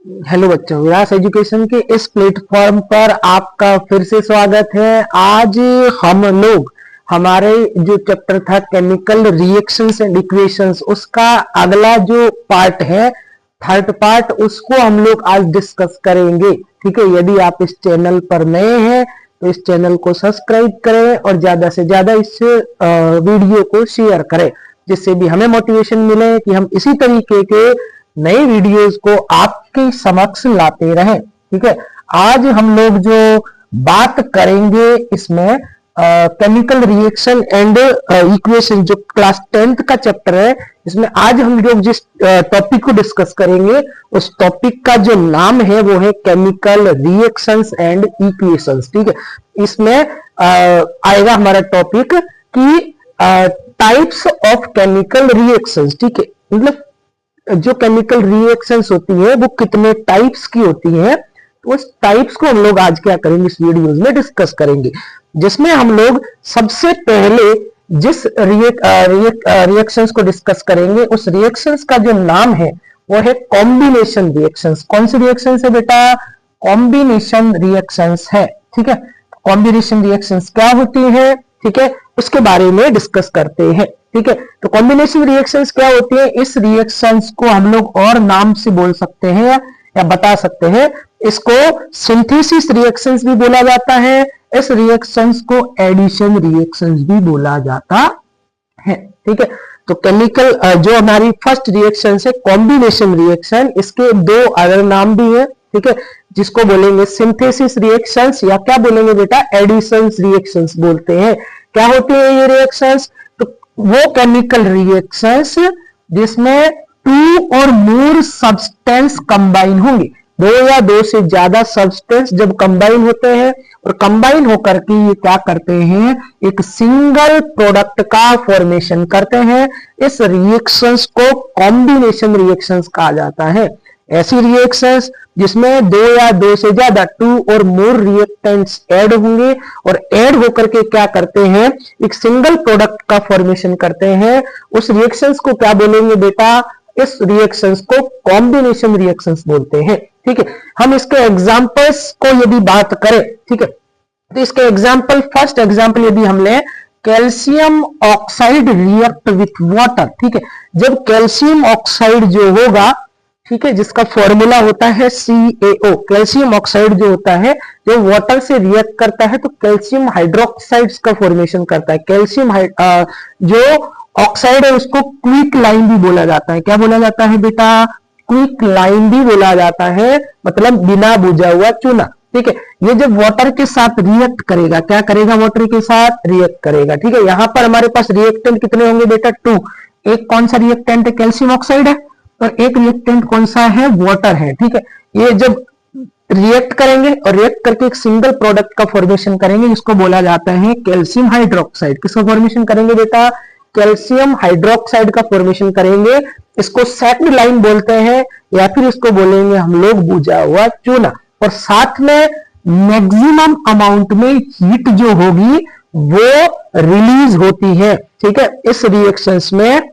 Hello बच्चों, विरास education के इस प्लेटफॉर्म पर आपका फिर से स्वागत है। आज हम लोग हमारे जो चैप्टर था केमिकल रिएक्शंस एंड इक्वेशंस, उसका अगला जो पार्ट है, थर्ड पार्ट, उसको हम लोग आज डिस्कस करेंगे। ठीक है, यदि आप इस चैनल पर नए हैं तो इस चैनल को सब्सक्राइब करें और ज्यादा से ज्यादा इस वीडियो को शेयर करें, जिससे भी हमें मोटिवेशन मिले कि हम इसी तरीके के नई वीडियोस को आपके समक्ष लाते रहें। ठीक है, आज हम लोग जो बात करेंगे इसमें केमिकल रिएक्शन एंड इक्वेशन, जो क्लास 10th का चैप्टर है, इसमें आज हम लोग जिस टॉपिक को डिस्कस करेंगे उस टॉपिक का जो नाम है वो है केमिकल रिएक्शंस एंड इक्वेशंस। ठीक है, इसमें आएगा हमारा टॉपिक कि टाइप्स ऑफ केमिकल रिएक्शंस। ठीक है, मतलब जो केमिकल रिएक्शंस होती है वो कितने टाइप्स की होती है, तो उस टाइप्स को हम लोग आज क्या करेंगे, इस वीडियोस में डिस्कस करेंगे, जिसमें हम लोग सबसे पहले जिस रिएक्शंस को डिस्कस करेंगे उस रिएक्शंस का जो नाम है वो है कॉम्बिनेशन रिएक्शंस। कौन सी रिएक्शंस है बेटा? कॉम्बिनेशन रिएक्शंस है। ठीक है, कॉम्बिनेशन रिएक्शंस क्या होती है, ठीक है, उसके बारे में डिस्कस करते हैं। ठीक है, तो कॉम्बिनेशन रिएक्शंस क्या होती है, इस रिएक्शंस को हम लोग और नाम से बोल सकते हैं या बता सकते हैं। इसको सिंथेसिस रिएक्शंस भी बोला जाता है, इस रिएक्शंस को एडिशन रिएक्शंस भी बोला जाता है। ठीक है, तो केमिकल जो हमारी फर्स्ट रिएक्शन है कॉम्बिनेशन रिएक्शन, इसके दो अदर नाम भी है। ठीक है, जिसको बोलेंगे सिंथेसिस रिएक्शंस या क्या बोलेंगे बेटा, एडिशन रिएक्शंस बोलते हैं। क्या होते हैं ये रिएक्शंस? तो वो केमिकल रिएक्शंस जिसमें टू और मोर सब्सटेंस कंबाइन होंगे, दो या दो से ज्यादा सब्सटेंस जब कंबाइन होते हैं और कंबाइन होकर के ये क्या करते हैं, एक सिंगल प्रोडक्ट का फॉर्मेशन करते हैं। इस रिएक्शंस को कॉम्बिनेशन रिएक्शंस कहा जाता है। ऐसी रिएक्शंस जिसमें दो या दो से ज्यादा टू और मोर रिएक्टेंट्स ऐड होंगे और ऐड होकर के क्या करते हैं, एक सिंगल प्रोडक्ट का फॉर्मेशन करते हैं, उस रिएक्शंस को क्या बोलेंगे बेटा, इस रिएक्शंस को कॉम्बिनेशन रिएक्शंस बोलते हैं। ठीक है, हम इसके एग्जांपल्स को यदि बात करें, ठीक है, तो इसके एग्जांपल, फर्स्ट एग्जांपल यदि हम लें, calcium oxide react with water. ठीक है, जब कैल्शियम ऑक्साइड जो होगा, ठीक है, जिसका फॉर्मूला होता है CaO, कैल्शियम ऑक्साइड जो होता है, जो वाटर से रिएक्ट करता है तो कैल्शियम हाइड्रोक्साइड्स का फॉर्मेशन करता है। कैल्शियम जो ऑक्साइड है उसको क्विक लाइन भी बोला जाता है। क्या बोला जाता है बेटा? क्विक लाइन भी बोला जाता है, मतलब बिना बुझा हुआ चूना। ठीक है, ये जब वाटर के साथ रिएक्ट करेगा, क्या करेगा, वाटर के साथ रिएक्ट करेगा। ठीक है, यहां पर हमारे पास रिएक्टेंट कितने होंगे बेटा? 2। एक कौन सा रिएक्टेंट है? कैल्शियम ऑक्साइड है, और एक रिएक्टेंट कौन सा है? वाटर है। ठीक है, ये जब रिएक्ट करेंगे और रिएक्ट करके एक सिंगल प्रोडक्ट का फॉर्मेशन करेंगे, जिसको बोला जाता है कैल्शियम हाइड्रोक्साइड। किसका फॉर्मेशन करेंगे बेटा? कैल्शियम हाइड्रोक्साइड का फॉर्मेशन करेंगे। इसको सेक्ड लाइन बोलते हैं या फिर इसको बोलेंगे हम लोग बुझा हुआ चूना। और साथ में मैक्सिमम अमाउंट में हीट जो होगी वो रिलीज होती है। ठीक है, इस रिएक्शंस में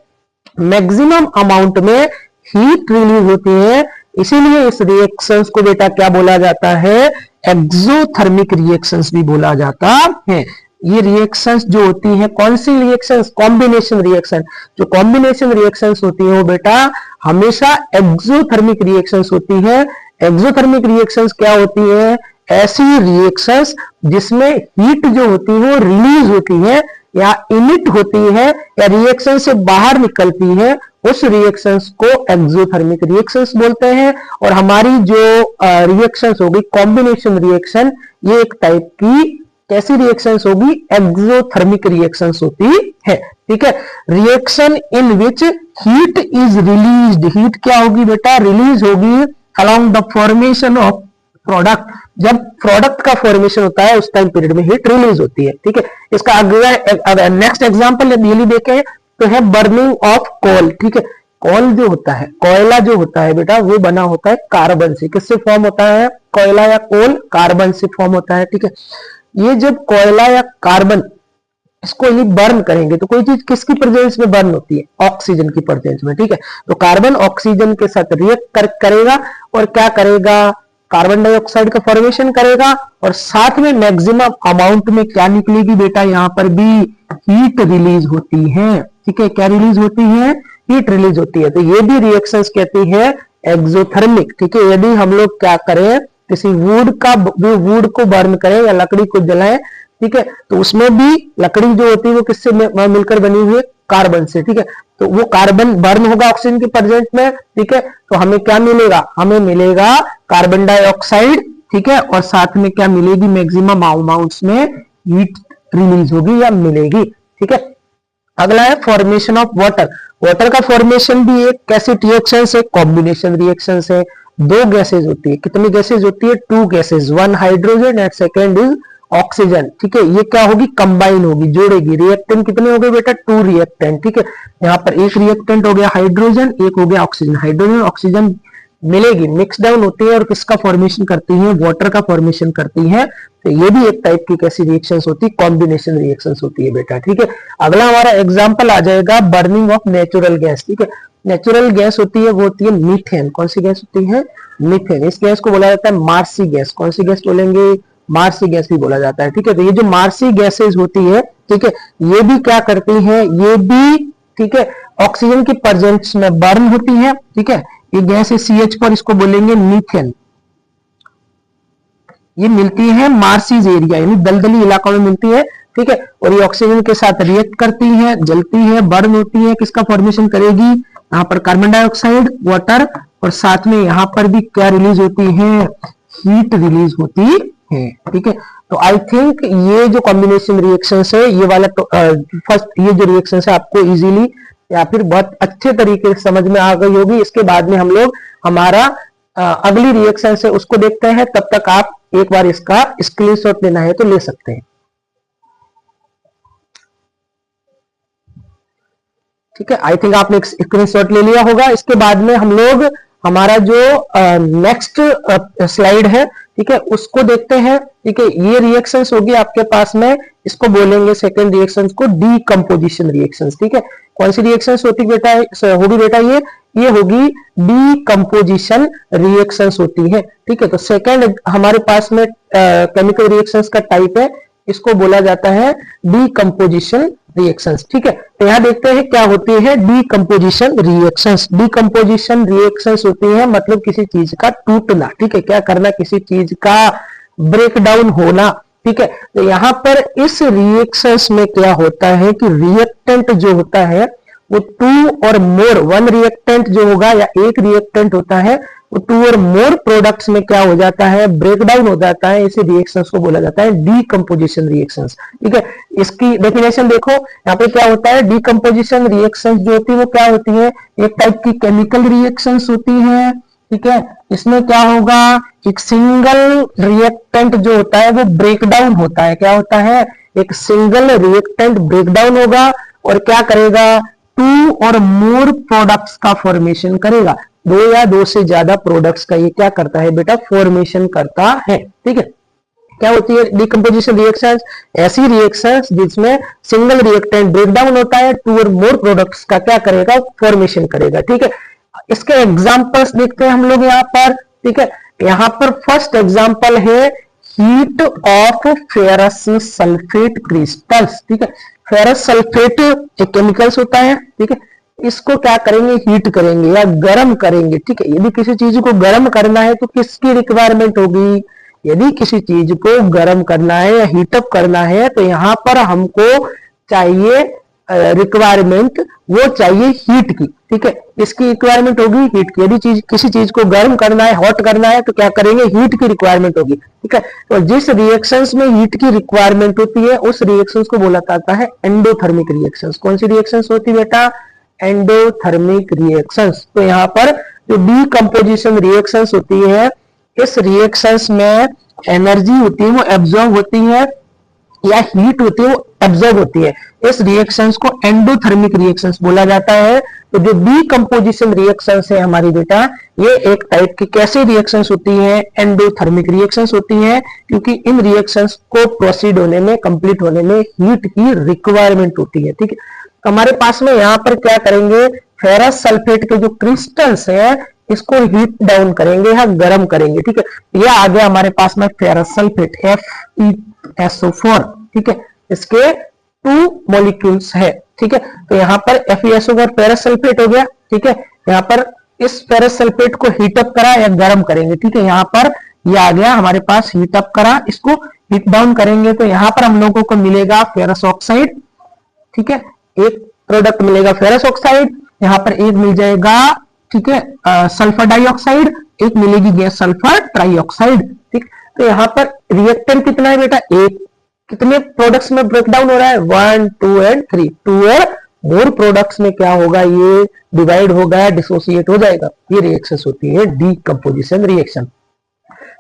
मैक्सिमम अमाउंट में हीट रिलीज होती है, इसीलिए इस रिएक्शंस को बेटा क्या बोला जाता है? एक्सोथर्मिक रिएक्शंस भी बोला जाता है। ये रिएक्शंस जो होती है, कौन सी रिएक्शंस? Combination reaction. जो कॉम्बिनेशन रिएक्शंस होती है वो बेटा हमेशा एक्सोथर्मिक रिएक्शंस होती है। एक्सोथर्मिक रिएक्शंस क्या होती है? ऐसी रिएक्शंस जिसमें हीट जो होती है वो रिलीज होती है या इमिट होती है या रिएक्शन से बाहर निकलती है, उस रिएक्शंस को एक्सोथर्मिक रिएक्शंस बोलते हैं। और हमारी जो रिएक्शंस होगी कॉम्बिनेशन रिएक्शन, ये एक टाइप की कैसी रिएक्शंस होगी? एक्सोथर्मिक रिएक्शंस होती है। ठीक है, reaction in which heat is released. Heat क्या होगी बेटा? रिलीज होगी along the formation of product. जब प्रोडक्ट का फॉर्मेशन होता है उस टाइम पीरियड में हीट रिलीज होती है। ठीक है, इसका अगला नेक्स्ट एग्जांपल यदि ये देखें तो है बर्निंग ऑफ कोल। ठीक है, कोल जो होता है, कोयला जो होता है बेटा, वो बना होता है कार्बन से। किससे फॉर्म होता है कोयला या कोल? कार्बन से फॉर्म होता है। ठीक है, ये जब कोयला या कार्बन इसको ये बर्न करेंगे, तो कोई चीज किसकी प्रेजेंस में बर्न होती है? ऑक्सीजन की प्रेजेंस में, ठीक है। तो कार्बन ऑक्सीजन के साथ रिएक्ट करेगा और क्या करेगा? कार्बन डाइऑक्साइड का फॉर्मेशन करेगा और साथ में मैक्सिमम अमाउंट में क्या निकलेगी बेटा? यहाँ पर भी हीट रिलीज होती है, ठीक है। क्या रिलीज होती है? हीट रिलीज होती है। तो ये भी रिएक्शंस कहती है एक्सोथर्मिक, ठीक है। यदि हम लोग क्या करें, किसी वुड को बर्न करें या लकड़ी को जलाएं, ठीक है, तो उसमें भी लकड़ी जो होती है वो किससे मिलकर बनी हुई है? कार्बन से, ठीक है। तो वो कार्बन बर्न होगा ऑक्सीजन के प्रेजेंट में, ठीक है। तो हमें क्या मिलेगा? हमें मिलेगा कार्बन डाइऑक्साइड, ठीक है, और साथ में क्या मिलेगी? मैक्सिमम अमाउंट्स में हीट रिलीज होगी या मिलेगी, ठीक है। अगला है फॉर्मेशन ऑफ वाटर। वाटर का फॉर्मेशन भी एक कैसे रिएक्शन है? कॉम्बिनेशन रिएक्शन है। दो गैसेज होती है। कितनी गैसेज होती है? To gases, one hydrogen and second is oxygen, ठीक है। ये क्या होगी? कंबाइन होगी, जोड़ेगी। रिएक्टेंट कितने हो गए बेटा? टू रिएक्टेंट, ठीक है। यहाँ पर एक रिएक्टेंट हो गया हाइड्रोजन, एक हो गया ऑक्सीजन। हाइड्रोजन ऑक्सीजन मिलेगी, मिक्स डाउन होती है और किसका फॉर्मेशन करती है? वाटर का फॉर्मेशन करती है। तो ये भी एक टाइप की कैसी रिएक्शंस होती है? कॉम्बिनेशन रिएक्शंस होती है बेटा, ठीक है। अगला हमारा एग्जांपल आ जाएगा बर्निंग ऑफ नेचुरल गैस, ठीक है। नेचुरल गैस होती है वो होती है मीथेन। कौन सी गैस होती है? मीथेन। इस गैस को बोला जाता है मार्सी गैस। कौन सी गैस बोलेंगे? मार्सी गैस भी बोला जाता है, ठीक है। तो ये जो मार्सी गैसेज होती है, ठीक है, ये भी क्या करती है? ये भी, ठीक है, ऑक्सीजन की प्रेजेंस में बर्न होती है, ठीक है। ये गैस है CH4, इसको बोलेंगे मीथेन। ये मिलती है मार्सीज एरिया यानी दलदली इलाकों में मिलती है, ठीक है। और ये ऑक्सीजन के साथ रिएक्ट करती है, जलती है, बर्न होती है। किसका फॉर्मेशन करेगी? यहाँ पर कार्बन डाइऑक्साइड, वाटर, और साथ में यहाँ पर भी क्या रिलीज होती है? हीट रिलीज होती है, ठीक है। तो आई थिंक ये जो कॉम्बिनेशन रिएक्शंस है, ये वाला फर्स्ट ये जो रिएक्शंस है आपको इजीली या फिर बहुत अच्छे तरीके से समझ में आ गई होगी। इसके बाद में हम लोग हमारा अगली रिएक्शन है उसको देखते हैं। तब तक आप एक बार इसका स्क्रीनशॉट लेना है तो ले सकते हैं, ठीक है। आई थिंक आपने स्क्रीनशॉट ले लिया होगा। इसके बाद में हम लोग हमारा जो नेक्स्ट स्लाइड है, ठीक है, उसको देखते हैं, ठीक है। ये रिएक्शंस होगी आपके पास में, इसको बोलेंगे सेकंड रिएक्शंस को डीकंपोजिशन रिएक्शंस, ठीक है। कौन सी रिएक्शंस होती बेटा? होगी बेटा ये होगी डीकंपोजिशन रिएक्शंस होती है, ठीक है। तो सेकंड हमारे पास में केमिकल रिएक्शंस का टाइप है, इसको बोला जाता है डीकंपोजिशन रिएक्शंस, ठीक है। तो यहां देखते हैं क्या होती है डीकंपोजिशन रिएक्शंस। डीकंपोजिशन रिएक्शंस होती है मतलब किसी चीज का टूटना, ठीक है। क्या करना? किसी चीज का ब्रेक डाउन होना, ठीक है। तो यहां पर इस रिएक्शंस में क्या होता है कि रिएक्टेंट जो होता है वो टू और मोर, वन रिएक्टेंट जो होगा या एक रिएक्टेंट होता है वो टू और मोर प्रोडक्ट्स में क्या हो जाता है? ब्रेक डाउन हो जाता है। इसी रिएक्शंस को बोला जाता है डीकंपोजिशन रिएक्शंस, ठीक है। इसकी डेफिनेशन देखो, यहाँ पे क्या होता है? डीकंपोजिशन रिएक्शंस जो होती है वो क्या होती है? एक टाइप की केमिकल रिएक्शंस होती है, ठीक है। इसमें क्या होगा? एक सिंगल रिएक्टेंट जो होता है वो ब्रेक डाउन होता है। क्या होता है? एक सिंगल रिएक्टेंट ब्रेक डाउन होगा और क्या करेगा? टू और मोर प्रोडक्ट्स का फॉर्मेशन करेगा। दो या दो से ज्यादा प्रोडक्ट्स का ये क्या करता है बेटा? फॉर्मेशन करता है, ठीक है। क्या होती है डीकंपोजिशन रिएक्शंस? ऐसी रिएक्शंस जिसमें सिंगल रिएक्टेंट ब्रेक डाउन होता है, टू और मोर प्रोडक्ट्स का क्या करेगा? फॉर्मेशन करेगा, ठीक है। इसके एग्जांपल्स देखते हैं हम लोग यहाँ पर, ठीक है। यहाँ पर फर्स्ट एग्जांपल है heat of ferrous sulphate crystals, ठीक है। फेरस सल्फेट एक केमिकल्स होता है, ठीक है। इसको क्या करेंगे? हीट करेंगे या गर्म करेंगे, ठीक है। यदि किसी चीज को गर्म करना है तो किसकी रिक्वायरमेंट होगी? यदि किसी चीज को गर्म करना है या हीटअप करना है तो यहाँ पर हमको चाहिए रिक्वायरमेंट, वो चाहिए हीट की, ठीक है। इसकी रिक्वायरमेंट होगी हीट की। यदि किसी चीज को गर्म करना है, हॉट करना है तो क्या करेंगे? हीट की रिक्वायरमेंट होगी, ठीक है। तो जिस रिएक्शंस में हीट की रिक्वायरमेंट होती है उस रिएक्शंस को बोला जाता है एंडोथर्मिक रिएक्शंस। कौन सी रिएक्शंस होती है बेटा? Endothermic reactions. तो यहाँ पर जो डीकंपोजिशन रिएक्शंस होती है, इस रिएक्शंस में एनर्जी होती है वो एब्जॉर्ब होती है या हीट होती है वो एब्जॉर्ब होती है। इस रिएक्शंस को एंडोथर्मिक रिएक्शंस बोला जाता है। तो जो डीकंपोजिशन रिएक्शंस है हमारी बेटा, ये एक टाइप की कैसी रिएक्शंस होती है, एंडोथर्मिक रिएक्शंस होती है, क्योंकि इन रिएक्शंस को प्रोसीड होने में, कंप्लीट होने में हीट की रिक्वायरमेंट होती है। ठीक है, तो हमारे पास में यहाँ पर क्या करेंगे, फेरस सल्फेट के जो क्रिस्टल्स है इसको हीट डाउन करेंगे या गर्म करेंगे। ठीक है, ये आ गया हमारे पास में फेरस सल्फेट FeSO4। ठीक है, इसके 2 मॉलिक्यूल्स है। ठीक है, तो यहाँ पर FeSO4 फेरस सल्फेट हो गया। ठीक है, यहाँ पर इस फेरस सल्फेट को हीटअप करा या गर्म करेंगे। ठीक है, यहाँ पर ये आ गया हमारे पास हीटअप करा, इसको हीट डाउन करेंगे तो यहाँ पर हम लोगों को मिलेगा फेरस ऑक्साइड। ठीक है, एक प्रोडक्ट मिलेगा फेरस ऑक्साइड, यहाँ पर एक मिल जाएगा, ठीक है, सल्फर डाइऑक्साइड, एक मिलेगी गैस सल्फर ट्राइऑक्साइड। ठीक, तो यहाँ पर रिएक्टेंट कितना है बेटा, एक। कितने प्रोडक्ट्स में ब्रेक डाउन हो रहा है, 1, 2 एंड 3। 2 और मोर प्रोडक्ट्स में क्या होगा, ये डिवाइड होगा, डिसोसिएट हो जाएगा। ये रिएक्शंस होती है डीकंपोजिशन रिएक्शन।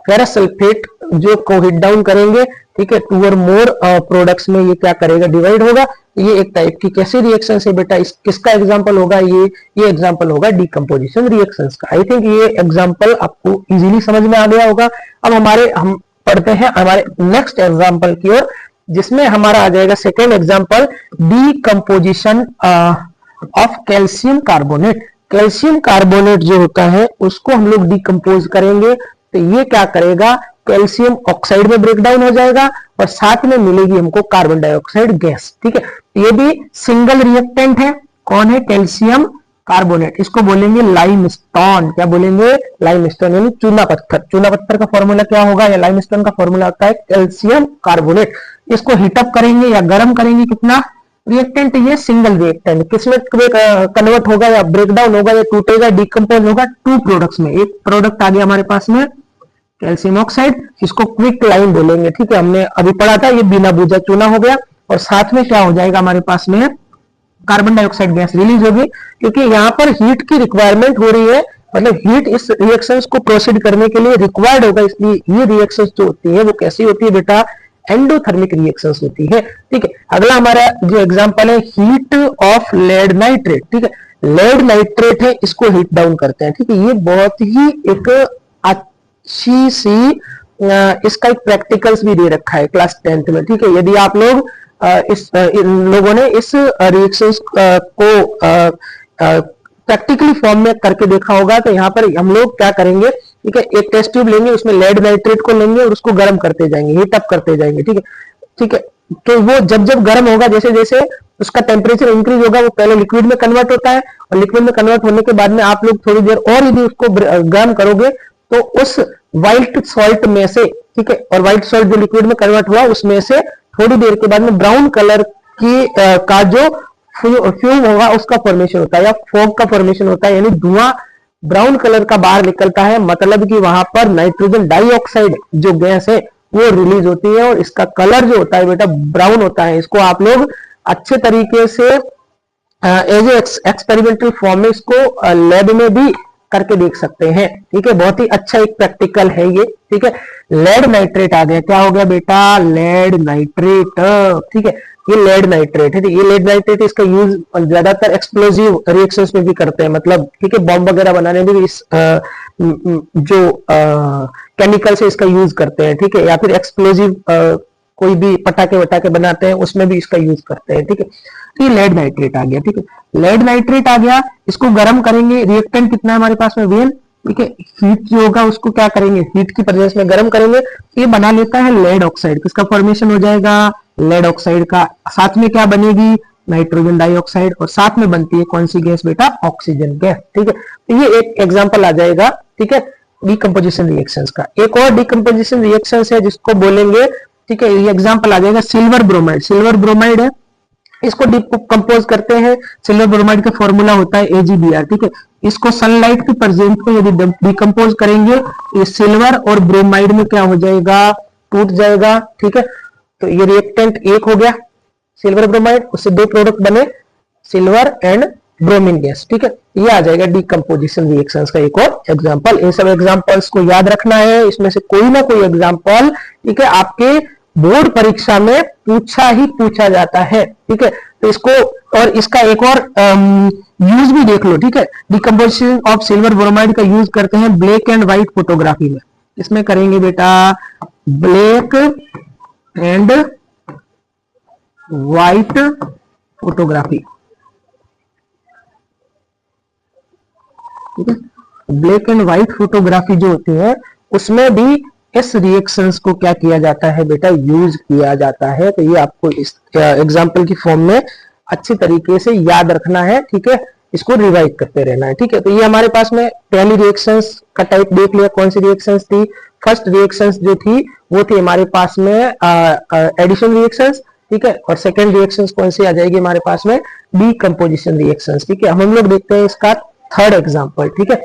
फेरस सल्फेट जो को हीट डाउन करेंगे, ठीक है, 2 और मोर प्रोडक्ट्स में ये क्या करेगा, डिवाइड होगा। ये एक टाइप की कैसी रिएक्शन है बेटा, किसका एग्जांपल होगा, ये एग्जांपल होगा डीकंपोजिशन रिएक्शंस का। आई थिंक ये एग्जांपल आपको इजीली समझ में आ गया होगा। अब हम पढ़ते हैं हमारे नेक्स्ट एग्जांपल की ओर, जिसमें हमारा आ जाएगा second example, decomposition of calcium carbonate. Calcium carbonate जो होता है उसको हम लोग डीकंपोज करेंगे, तो ये क्या करेगा, कैल्शियम ऑक्साइड में ब्रेक डाउन हो जाएगा और साथ में मिलेगी हमको कार्बन डाइऑक्साइड गैस। ठीक है, ये भी सिंगल रिएक्टेंट है। कौन है, कैल्शियम कार्बोनेट। इसको बोलेंगे लाइमस्टोन। क्या बोलेंगे, लाइमस्टोन यानी चूना पत्थर। चूना पत्थर का फॉर्मूला क्या होगा, या लाइमस्टोन का फॉर्मूला होता है कैल्शियम कार्बोनेट। इसको हीटअप करेंगे या गर्म करेंगे, कितना रिएक्टेंट, ये सिंगल रिएक्टेंट किसमें कन्वर्ट होगा या ब्रेक डाउन होगा या टूटेगा, डिकम्पोज होगा, 2 प्रोडक्ट्स में। एक प्रोडक्ट आ गया हमारे पास में कैल्शियम ऑक्साइड, इसको क्विक लाइम बोलेंगे। ठीक है, हमने अभी पढ़ा था, ये बिना बुझा चूना हो गया और साथ में क्या हो जाएगा हमारे पास में, कार्बन डाइऑक्साइड गैस रिलीज होगी, क्योंकि यहाँ पर हीट की रिक्वायरमेंट हो रही है, मतलब हीट इस रिएक्शंस को प्रोसीड करने के लिए रिक्वायर्ड होगा। इसलिए ये रिएक्शंस जो होती है वो कैसी होती है बेटा, एंडोथर्मिक रिएक्शंस होती है। ठीक है, अगला हमारा जो एग्जांपल है, हीट ऑफ लेड नाइट्रेट। ठीक है, लेड नाइट्रेट है, इसको हीट डाउन करते हैं। ठीक है, ये बहुत ही एक अच्छी सी इसका एक प्रैक्टिकल्स भी दे रखा है क्लास 10th में। ठीक है, यदि आप लोग इन लोगों ने इस रिएक्शंस को प्रैक्टिकली फॉर्म में करके देखा होगा, तो यहाँ पर हम लोग क्या करेंगे, ठीक है, एक टेस्ट ट्यूब लेंगे, उसमें लेड नाइट्रेट को लेंगे और उसको गर्म करते जाएंगे, हीट अप करते जाएंगे। ठीक है, ठीक है, तो वो जब जब गर्म होगा, जैसे जैसे उसका टेम्परेचर इंक्रीज होगा, वो पहले लिक्विड में कन्वर्ट होता है और लिक्विड में कन्वर्ट होने के बाद में आप लोग थोड़ी देर और यदि उसको गर्म करोगे तो उस व्हाइट सॉल्ट में से, ठीक है, और व्हाइट सॉल्ट जो लिक्विड में कन्वर्ट हुआ उसमें से थोड़ी देर के बाद में ब्राउन कलर की का जो फ्यूम होगा उसका फॉर्मेशन होता है या फॉग का फॉर्मेशन होता है, यानी धुआं ब्राउन कलर का बाहर निकलता है। मतलब कि वहां पर नाइट्रोजन डाइऑक्साइड जो गैस है वो रिलीज होती है और इसका कलर जो होता है बेटा ब्राउन होता है। इसको आप लोग अच्छे तरीके से एज ए एक्सपेरिमेंटल फॉर्म में इसको लैब में भी करके देख सकते हैं। ठीक है, बहुत ही अच्छा एक प्रैक्टिकल है ये। ठीक है, लेड नाइट्रेट आ गया, क्या हो गया बेटा, लेड नाइट्रेट। ठीक है, ये लेड नाइट्रेट है। ये लेड नाइट्रेट इसका यूज ज्यादातर एक्सप्लोजिव रिएक्शंस में भी करते हैं, मतलब ठीक है, बॉम्ब वगैरह बनाने में भी इस जो केमिकल से इसका यूज करते हैं। ठीक है, या फिर एक्सप्लोजिव कोई भी पटाखे वटाखे बनाते हैं उसमें भी इसका यूज करते हैं। ठीक है, तो ये लेड नाइट्रेट आ गया। ठीक है, लेड नाइट्रेट आ गया, इसको गर्म करेंगे। रिएक्टेंट कितना है हमारे पास में, वेन। ठीक है, हीट जो होगा उसको क्या करेंगे, हीट की प्रेजेंस में गर्म करेंगे, ये बना लेता है लेड ऑक्साइड। किसका फॉर्मेशन हो जाएगा, लेड ऑक्साइड का। साथ में क्या बनेगी, नाइट्रोजन डाइऑक्साइड, और साथ में बनती है कौन सी गैस बेटा, ऑक्सीजन गैस। ठीक है, तो ये एक एग्जांपल आ जाएगा। ठीक है, डीकंपोजिशन रिएक्शंस का। एक और डीकंपोजिशन रिएक्शंस है जिसको बोलेंगे, ठीक है, ये एग्जांपल आ जाएगा सिल्वर ब्रोमाइड। सिल्वर ब्रोमाइड है, इसको डिकम्पोज करते हैं। सिल्वर ब्रोमाइड का फॉर्मूला होता है AgBr। ठीक है, इसको सनलाइट की प्रेजेंस में यदि डिकम्पोज करेंगे, ये सिल्वर और ब्रोमाइड में क्या हो जाएगा, टूट जाएगा। ठीक है, तो ये रिएक्टेंट एक हो गया सिल्वर ब्रोमाइड, उससे 2 प्रोडक्ट बने, सिल्वर एंड ब्रोमीन गैस। ठीक है, ये आ जाएगा डीकंपोजिशन रिएक्शंस का एक और एग्जांपल। इन सब एग्जांपल्स को याद रखना है, इसमें से कोई ना कोई एग्जांपल, ठीक है, आपके बोर्ड परीक्षा में पूछा ही पूछा जाता है। ठीक है, तो इसको और इसका एक और यूज भी देख लो, ठीक है। डिकम्पोजिशन ऑफ सिल्वर ब्रोमाइड का यूज करते हैं ब्लैक एंड व्हाइट फोटोग्राफी में। इसमें करेंगे बेटा ब्लैक एंड व्हाइट फोटोग्राफी, ठीक है। ब्लैक एंड व्हाइट फोटोग्राफी जो होती है उसमें भी इस रिएक्शंस को क्या किया जाता है बेटा, यूज किया जाता है। तो ये आपको इस एग्जांपल की फॉर्म में अच्छी तरीके से याद रखना है, ठीक है। इसको रिवाइज करते रहना है, ठीक है। तो ये हमारे पास में पहली रिएक्शंस का टाइप देख लिया, कौन सी रिएक्शंस थी। फर्स्ट रिएक्शंस जो थी वो थी हमारे पास में एडिशन रिएक्शंस, ठीक है। और सेकेंड रिएक्शंस कौन सी आ जाएगी हमारे पास में, डीकंपोजिशन रिएक्शंस, ठीक है। हम लोग देखते हैं इसका थर्ड एग्जांपल, ठीक है।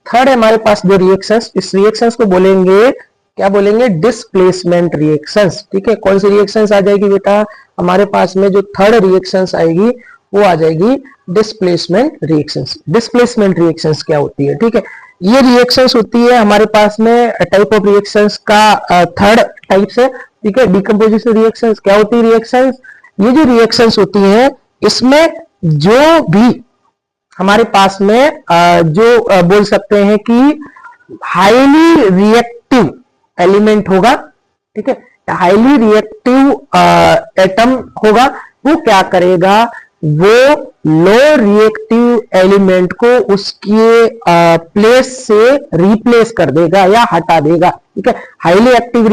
थर्ड है हमारे पास जो रिएक्शंस, इस रिएक्शंस को बोलेंगे, क्या बोलेंगे, डिस्प्लेसमेंट रिएक्शंस, ठीक है। कौन सी रिएक्शंस आ जाएगी बेटा, हमारे पास में जो थर्ड रिएक्शंस आएगी वो आ जाएगी डिस्प्लेसमेंट रिएक्शंस। डिस्प्लेसमेंट रिएक्शंस क्या होती है, ठीक है। ये रिएक्शंस होती है हमारे पास में टाइप ऑफ रिएक्शंस का थर्ड टाइप से, ठीक है। डिकम्पोजिशन रिएक्शंस क्या होती है, रिएक्शंस, ये जो रिएक्शंस होती है इसमें जो भी हमारे पास में जो बोल सकते हैं कि हाईली रिएक्टिव एलिमेंट होगा, ठीक है, हाईली रिएक्टिव एटम होगा, वो क्या करेगा, वो लो रिएक्टिव एलिमेंट को उसके प्लेस से रिप्लेस कर देगा या हटा देगा, ठीक है। हाईली एक्टिव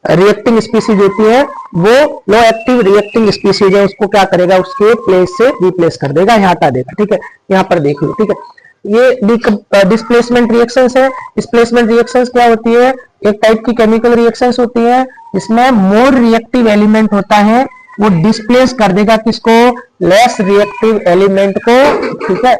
रिएक्टिंग स्पीसीज होती है वो लो एक्टिव रिएक्टिंग स्पीसीज है, उसको क्या करेगा, उसके प्लेस से रिप्लेस कर देगा या हटा देगा, ठीक है। यहाँ पर देख लो, ठीक है। ये डिस्प्लेसमेंट रिएक्शंस है। डिस्प्लेसमेंट रिएक्शंस क्या होती है, एक टाइप की केमिकल रिएक्शंस होती है जिसमें मोर रिएक्टिव एलिमेंट होता है, वो डिस्प्लेस कर देगा किसको, लेस रिएक्टिव एलिमेंट को, ठीक है।